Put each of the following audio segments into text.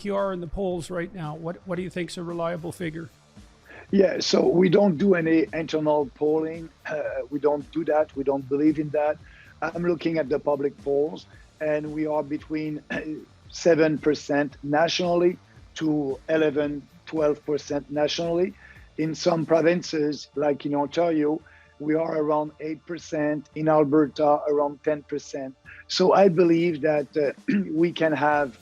you are in the polls right now? What do you think's a reliable figure? Yeah, so we don't do any internal polling. We don't do that. We don't believe in that. I'm looking at the public polls, and we are between 7% nationally to 11, 12% nationally. In some provinces, like in Ontario, we are around 8%. In Alberta, around 10%. So I believe that we can have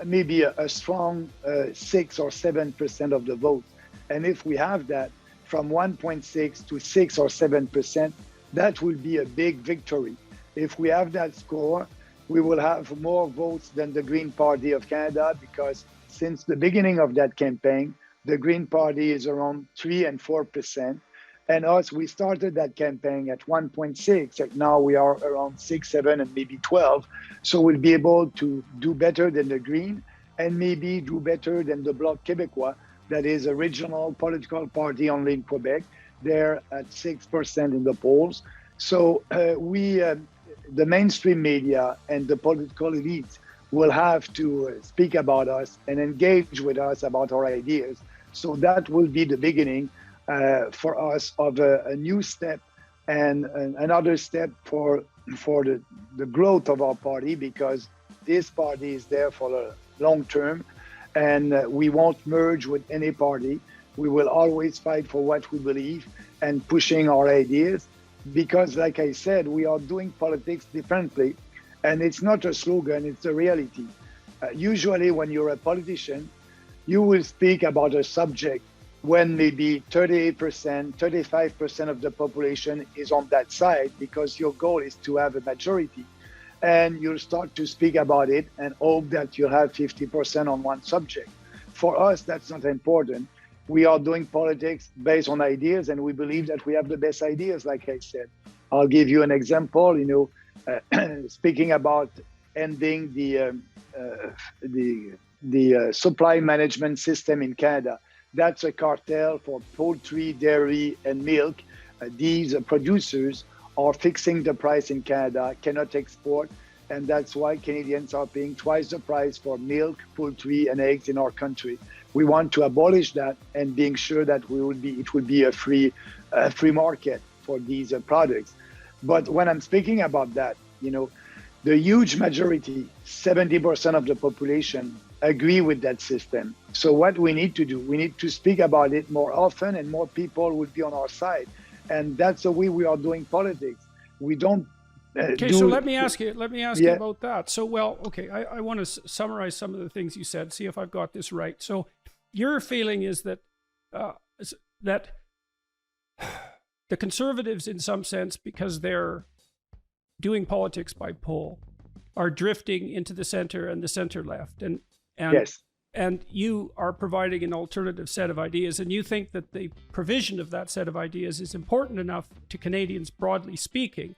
maybe a strong 6 or 7% of the vote. And if we have that from 1.6 to 6 or 7%, that will be a big victory. If we have that score, we will have more votes than the Green Party of Canada, because since the beginning of that campaign, the Green Party is around 3 and 4%. And us, we started that campaign at 1.6, and now we are around 6, 7, and maybe 12. So we'll be able to do better than the Green, and maybe do better than the Bloc Québécois, that is a regional political party only in Quebec. They're at 6% in the polls. So the mainstream media and the political elites will have to speak about us and engage with us about our ideas. So that will be the beginning for us of a new step, and another step for the growth of our party, because this party is there for the long term, and we won't merge with any party. We will always fight for what we believe and pushing our ideas, because like I said, we are doing politics differently, and it's not a slogan, it's a reality. Usually when you're a politician, you will speak about a subject when maybe 38%, 35% of the population is on that side, because your goal is to have a majority. And you'll start to speak about it and hope that you'll have 50% on one subject. For us, that's not important. We are doing politics based on ideas, and we believe that we have the best ideas, like I said. I'll give you an example, speaking about ending the supply management system in Canada. That's a cartel for poultry, dairy, and milk. These producers are fixing the price in Canada, cannot export, and that's why Canadians are paying twice the price for milk, poultry, and eggs in our country. We want to abolish that, and being sure that it will be a free market for these products. But when I'm speaking about that, the huge majority, 70% of the population, agree with that system. So what we need to do, we need to speak about it more often, and more people will be on our side. And that's the way we are doing politics. We don't Okay, so let me ask you about that. So, well, okay, I want to summarize some of the things you said, see if I've got this right. So your feeling is that that the Conservatives, in some sense, because they're doing politics by poll, are drifting into the center and the center left, and yes. And you are providing an alternative set of ideas, and you think that the provision of that set of ideas is important enough to Canadians, broadly speaking,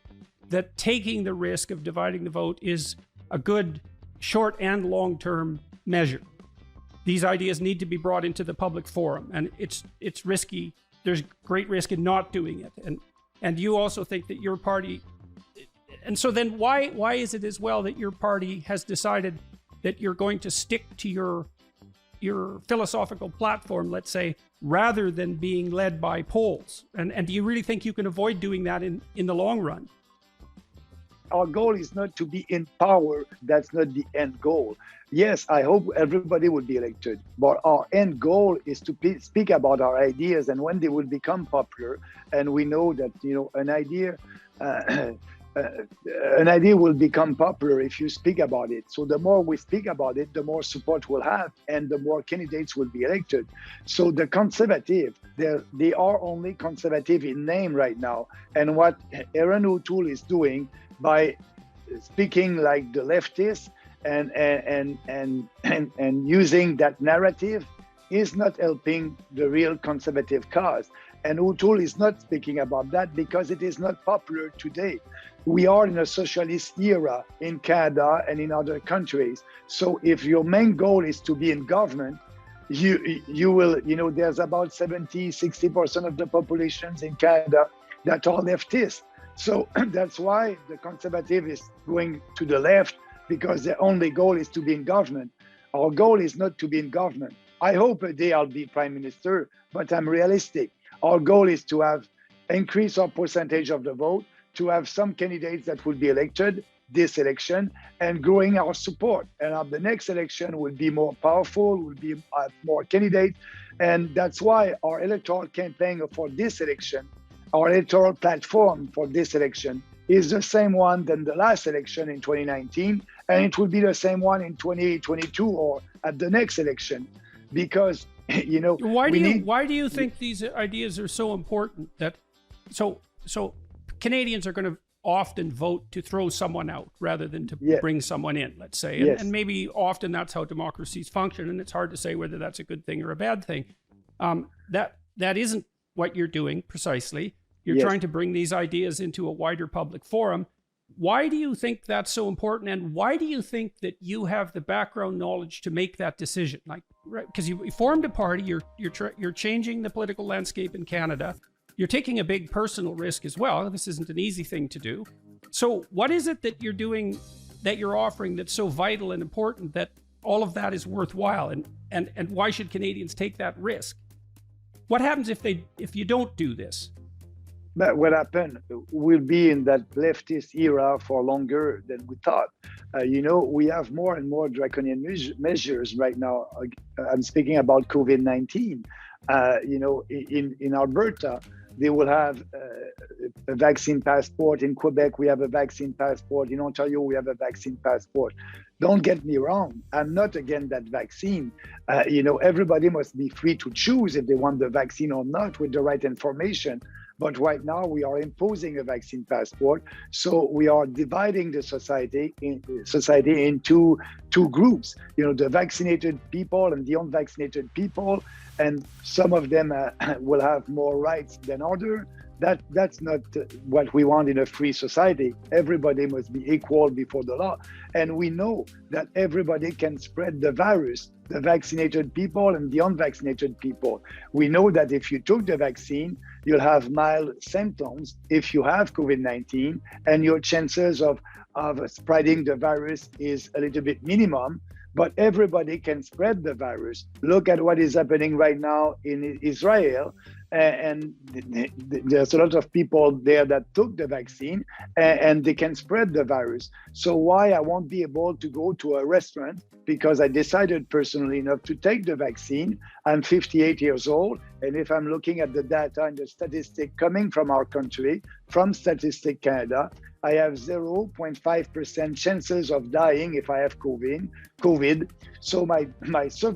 that taking the risk of dividing the vote is a good short and long-term measure. These ideas need to be brought into the public forum, and it's risky. There's great risk in not doing it, and you also think that your party. And so then why is it as well that your party has decided that you're going to stick to your philosophical platform, let's say, rather than being led by polls? And do you really think you can avoid doing that in the long run? Our goal is not to be in power. That's not the end goal. Yes, I hope everybody will be elected, but our end goal is to speak about our ideas, and when they will become popular, and we know that an idea will become popular if you speak about it. So the more we speak about it, the more support we'll have, and the more candidates will be elected. So the conservative, they are only conservative in name right now. And what Erin O'Toole is doing by speaking like the leftists and using that narrative is not helping the real conservative cause. And O'Toole is not speaking about that because it is not popular today. We are in a socialist era in Canada and in other countries. So if your main goal is to be in government, you will, there's about 60% of the populations in Canada that are leftist. So that's why the conservative is going to the left, because their only goal is to be in government. Our goal is not to be in government. I hope a day I'll be prime minister, but I'm realistic. Our goal is to have increase our percentage of the vote, to have some candidates that will be elected this election, and growing our support. And the next election will be more powerful, will be more candidates. And that's why our electoral campaign for this election, our electoral platform for this election is the same one than the last election in 2019, and it will be the same one in 2022 or at the next election, because why do you think these ideas are so important that so Canadians are going to often vote to throw someone out rather than to bring someone in, let's say, and maybe often that's how democracies function, and it's hard to say whether that's a good thing or a bad thing. That isn't what you're doing precisely. You're trying to bring these ideas into a wider public forum. Why do you think that's so important? And why do you think that you have the background knowledge to make that decision? Like, right, because you formed a party, you're changing the political landscape in Canada. You're taking a big personal risk as well. This isn't an easy thing to do. So what is it that you're doing, that you're offering, that's so vital and important that all of that is worthwhile? And why should Canadians take that risk? What happens if you don't do this? But what happened, we'll be in that leftist era for longer than we thought. We have more and more draconian measures right now. I'm speaking about COVID-19. In Alberta, they will have a vaccine passport. In Quebec, we have a vaccine passport. In Ontario, we have a vaccine passport. Don't get me wrong. I'm not against that vaccine. Everybody must be free to choose if they want the vaccine or not with the right information. But right now we are imposing a vaccine passport. So we are dividing the society into two groups, the vaccinated people and the unvaccinated people. And some of them will have more rights than others. That's not what we want in a free society. Everybody must be equal before the law. And we know that everybody can spread the virus, the vaccinated people and the unvaccinated people. We know that if you took the vaccine, you'll have mild symptoms if you have COVID-19, and your chances of spreading the virus is a little bit minimum. But everybody can spread the virus. Look at what is happening right now in Israel. And there's a lot of people there that took the vaccine and they can spread the virus. So why I won't be able to go to a restaurant? Because I decided personally enough to take the vaccine. I'm 58 years old. And if I'm looking at the data and the statistic coming from our country, from Statistic Canada, I have 0.5% chances of dying if I have COVID. So my survival